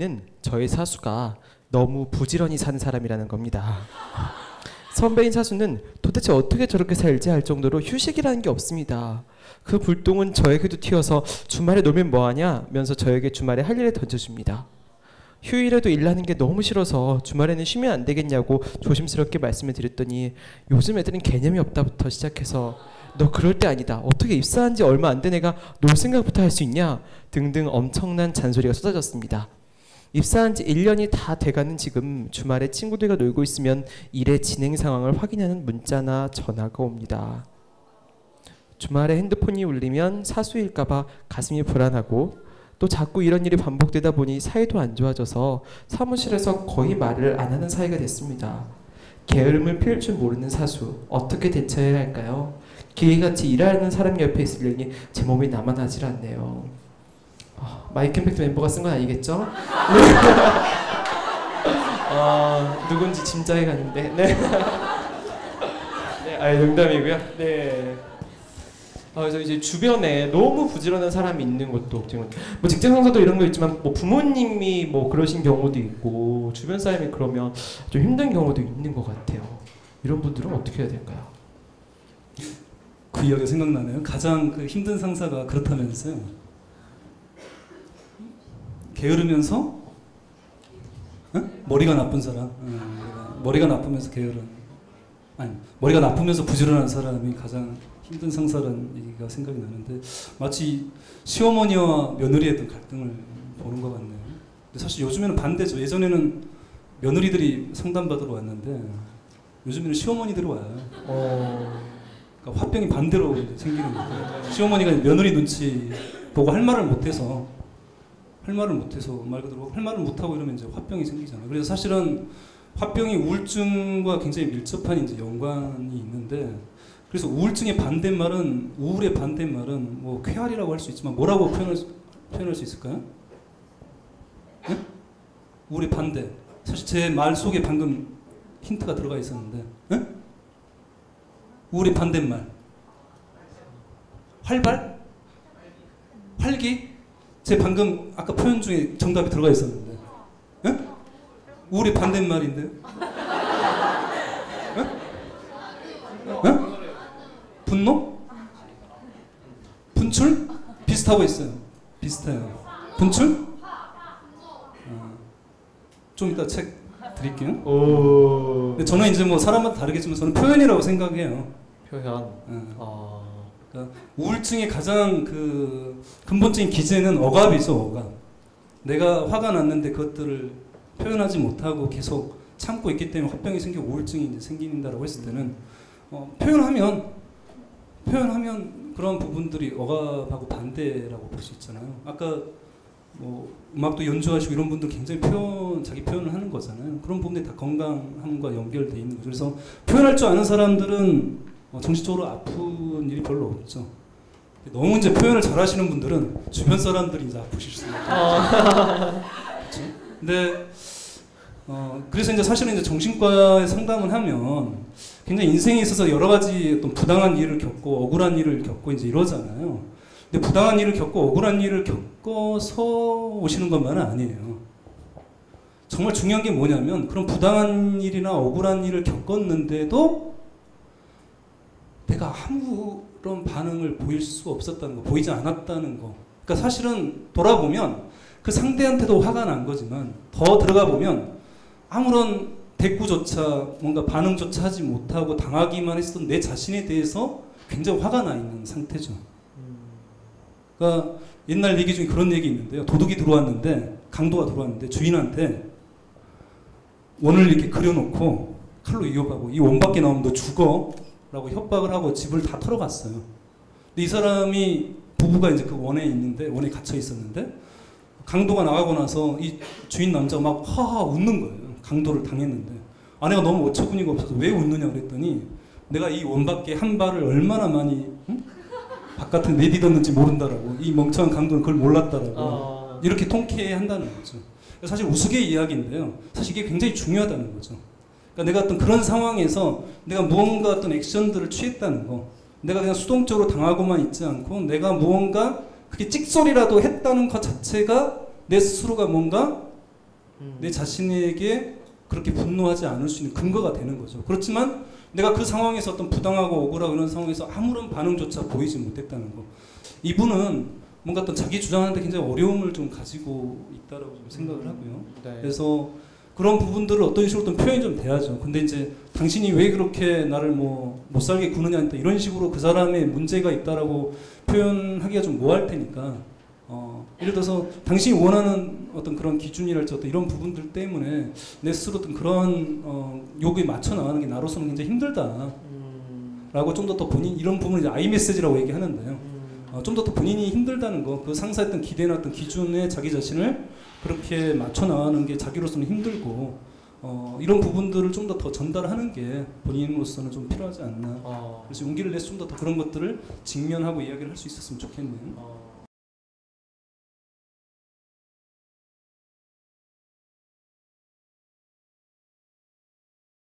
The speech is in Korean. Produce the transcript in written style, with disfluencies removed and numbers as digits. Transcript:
의미는 저의 사수가 너무 부지런히 사는 사람이라는 겁니다. 선배인 사수는 도대체 어떻게 저렇게 살지 할 정도로 휴식이라는 게 없습니다. 그 불똥은 저에게도 튀어서 주말에 놀면 뭐하냐 면서 저에게 주말에 할 일을 던져줍니다. 휴일에도 일하는 게 너무 싫어서 주말에는 쉬면 안 되겠냐고 조심스럽게 말씀을 드렸더니 요즘 애들은 개념이 없다부터 시작해서 너 그럴 때 아니다. 어떻게 입사한 지 얼마 안 된 애가 놀 생각부터 할 수 있냐 등등 엄청난 잔소리가 쏟아졌습니다. 입사한 지 1년이 다 돼가는 지금 주말에 친구들과 놀고 있으면 일의 진행 상황을 확인하는 문자나 전화가 옵니다. 주말에 핸드폰이 울리면 사수일까봐 가슴이 불안하고 또 자꾸 이런 일이 반복되다 보니 사이도 안 좋아져서 사무실에서 거의 말을 안 하는 사이가 됐습니다. 게으름을 피울 줄 모르는 사수, 어떻게 대처해야 할까요? 기계같이 일하는 사람 옆에 있으려니 제 몸이 나만하질 않네요. 마이크 임팩트 멤버가 쓴 건 아니겠죠? 누군지 짐작이 가는데. 네. 네, 농담이고요. 네. 그래서 이제 주변에 너무 부지런한 사람이 있는 것도 뭐 직장 상사도 이런 거 있지만 뭐 부모님이 뭐 그러신 경우도 있고 주변 사람이 그러면 좀 힘든 경우도 있는 것 같아요. 이런 분들은 어떻게 해야 될까요? 그 이야기가 생각나네요. 가장 그 힘든 상사가 그렇다면서요. 게으르면서 머리가 나쁜 사람, 머리가 나쁘면서 게으른, 아니 머리가 나쁘면서 부지런한 사람이 가장 힘든 상사라는 얘기가 생각이 나는데 마치 시어머니와 며느리의 어떤 갈등을 보는 것 같네요. 근데 사실 요즘에는 반대죠. 예전에는 며느리들이 상담받으러 왔는데 요즘에는 시어머니들이 와요. 그러니까 화병이 반대로 생기는 거예요. 시어머니가 며느리 눈치 보고 할 말을 못해서 말 그대로 할 말을 못하고 이러면 이제 화병이 생기잖아요. 그래서 사실은 화병이 우울증과 굉장히 밀접한 이제 연관이 있는데 그래서 우울증의 반대말은 우울의 반대말은 뭐 쾌활이라고 할 수 있지만 뭐라고 표현할 수 있을까요? 네? 우울의 반대. 사실 제 말 속에 방금 힌트가 들어가 있었는데 네? 우울의 반대말 활발? 활기? 제 방금 아까 표현 중에 정답이 들어가 있었는데 에? 우울의 반대말인데 에? 에? 분노? 분출? 비슷하고 있어요. 비슷해요. 분출? 좀 이따 책 드릴게요. 근데 저는 이제 뭐 사람마다 다르겠지만 저는 표현이라고 생각해요. 표현. 그러니까 우울증의 가장 그 근본적인 기제는 억압이죠. 억압. 내가 화가 났는데 그것들을 표현하지 못하고 계속 참고 있기 때문에 화병이 생기고 우울증이 이제 생긴다라고 했을 때는 표현하면 그런 부분들이 억압하고 반대라고 볼 수 있잖아요. 아까 뭐 음악도 연주하시고 이런 분들 굉장히 자기 표현을 하는 거잖아요. 그런 부분들이 다 건강함과 연결돼 있는 거죠. 그래서 표현할 줄 아는 사람들은 정신적으로 아픈 일이 별로 없죠. 너무 이제 표현을 잘하시는 분들은 주변 사람들이 이제 아프실 수 있어요. 그렇죠? 근데 그래서 이제 사실은 이제 정신과에 상담을 하면 굉장히 인생에 있어서 여러 가지 어떤 부당한 일을 겪고 억울한 일을 겪고 이제 이러잖아요. 근데 부당한 일을 겪고 억울한 일을 겪어서 오시는 것만은 아니에요. 정말 중요한 게 뭐냐면 그런 부당한 일이나 억울한 일을 겪었는데도 내가 아무런 반응을 보일 수 없었다는 거, 보이지 않았다는 거. 그러니까 사실은 돌아보면 그 상대한테도 화가 난 거지만 더 들어가 보면 아무런 대꾸조차 뭔가 반응조차 하지 못하고 당하기만 했었던 내 자신에 대해서 굉장히 화가 나 있는 상태죠. 그러니까 옛날 얘기 중에 그런 얘기 있는데요. 도둑이 들어왔는데 강도가 들어왔는데 주인한테 원을 이렇게 그려놓고 칼로 이어가고 이 원 밖에 나오면 너 죽어 라고 협박을 하고 집을 다 털어갔어요. 근데 이 사람이 부부가 이제 그 원에 있는데 원에 갇혀 있었는데 강도가 나가고 나서 이 주인 남자가 막 하하 웃는 거예요. 강도를 당했는데 아내가 너무 어처구니가 없어서 왜 웃느냐 그랬더니 내가 이 원 밖에 한 발을 얼마나 많이 바깥에 내디뎠는지 모른다라고 이 멍청한 강도는 그걸 몰랐다라고 이렇게 통쾌해한다는 거죠. 사실 우스갯 이야기인데요. 사실 이게 굉장히 중요하다는 거죠. 그러니까 내가 어떤 그런 상황에서 내가 무언가 어떤 액션들을 취했다는 거, 내가 그냥 수동적으로 당하고만 있지 않고 내가 무언가 그게 찍소리라도 했다는 것 자체가 내 스스로가 뭔가 내 자신에게 그렇게 분노하지 않을 수 있는 근거가 되는 거죠. 그렇지만 내가 그 상황에서 어떤 부당하고 억울하고 이런 상황에서 아무런 반응조차 보이지 못했다는 거. 이분은 뭔가 어떤 자기 주장하는데 굉장히 어려움을 좀 가지고 있다라고 좀 생각을 하고요. 네. 그래서 그런 부분들을 어떤 식으로 좀 표현이 좀 돼야죠. 근데 이제 당신이 왜 그렇게 나를 뭐 못 살게 구느냐 이런 식으로 그 사람의 문제가 있다라고 표현하기가 좀 뭐할 테니까 예를 들어서 당신이 원하는 어떤 그런 기준이랄지 어떤 이런 부분들 때문에 내 스스로 어떤 그런 요구에 맞춰 나가는 게 나로서는 굉장히 힘들다. 라고 좀 더 본인 이런 부분을 이제 아이 메시지라고 얘기하는데요. 좀 더 본인이 힘들다는 거, 그 상사했던 기대나 어떤 기준에 자기 자신을 그렇게 맞춰 나가는 게 자기로서는 힘들고 이런 부분들을 좀 더 전달하는 게 본인으로서는 좀 필요하지 않나. 그래서 용기를 내서 좀 더 그런 것들을 직면하고 이야기를 할 수 있었으면 좋겠네요.